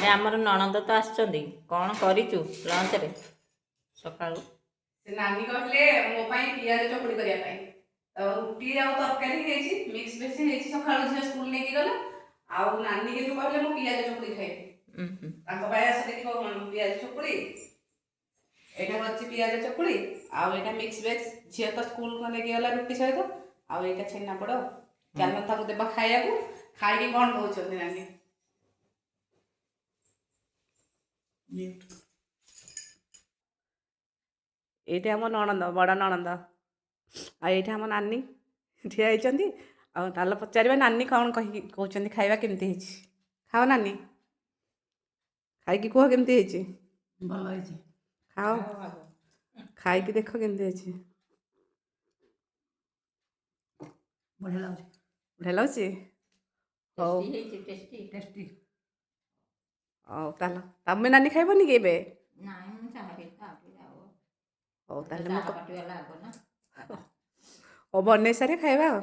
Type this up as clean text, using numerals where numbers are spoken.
ତାହେଲେ ଆମର ନଣନ୍ଦ ତ ଆସିଛନ୍ତି, କ'ଣ କରିଛୁ ଲଞ୍ଚରେ ସକାଳୁ? ସେ ନାନୀ କହିଲେ ମୋ ପାଇଁ ପିଆଜ ଚକୁଳି କରିବା ପାଇଁ। ତ ରୁଟି ଆଉ ତରକାରୀ ହେଇଛି, ମିକ୍ସ ଭେଜ ହେଇଛି, ସକାଳୁ ଝିଅ ସ୍କୁଲ ନେଇକି ଗଲା। ଆଉ ନାନୀ କିନ୍ତୁ କହିଲେ ମୁଁ ପିଆଜ ଚକୁଳି ଖାଇବି। ତାଙ୍କ ପାଇଁ ଆସ ଦେଖିବ ପିଆଜ ଚକୁଳି। ଏଇଟା ଅଛି ପିଆଜ ଚକୁଳି, ଆଉ ଏଇଟା ମିକ୍ସ ଭେଜ। ଝିଅ ତ ସ୍କୁଲ ନେଇକି ଗଲା ରୁଟି ସହିତ। ଆଉ ଏଇଟା ଛେନାପୋଡ଼। ଚାଲ ତାକୁ ଦେବା ଖାଇବାକୁ। ଖାଇକି କ'ଣ କହୁଛନ୍ତି ନାନୀ? ଏଇଠି ଆମ ନଣନ୍ଦ, ବଡ଼ ନଣନ୍ଦ। ଆଉ ଏଇଠି ଆମ ନାନୀ ଠିଆ ହେଇଛନ୍ତି। ଆଉ ତାହେଲେ ପଚାରିବା ନାନୀ କ'ଣ କହୁଛନ୍ତି, ଖାଇବା କେମିତି ହେଇଛି। ଖାଅ ନାନୀ, ଖାଇକି କୁହ କେମିତି ହେଇଛି। ଭଲ ହେଇଛି। ଖାଅ, ଖାଇକି ଦେଖ କେମିତି ହେଇଛି। ବଢ଼ିଆ ଲାଗୁଛି। ବଢ଼ିଆ ଲାଗୁଛି। ହଉ ଟେଷ୍ଟି ହେଇଛି, ଟେଷ୍ଟି। ଟେଷ୍ଟି। ହଉ ତାହେଲେ ତମେ ନାନୀ ଖାଇବନି କି ଏବେ? ନାଇଁ ମୁଁ ଚାହା ପିଇବି ଆଉ। ହଉ ତାହେଲେ ଚାହା ମୁଁ ପାଟିବାଲା ଆଗ ନା। ହଉ ବନେଇ ସାରି ଖାଇବା ଆଉ।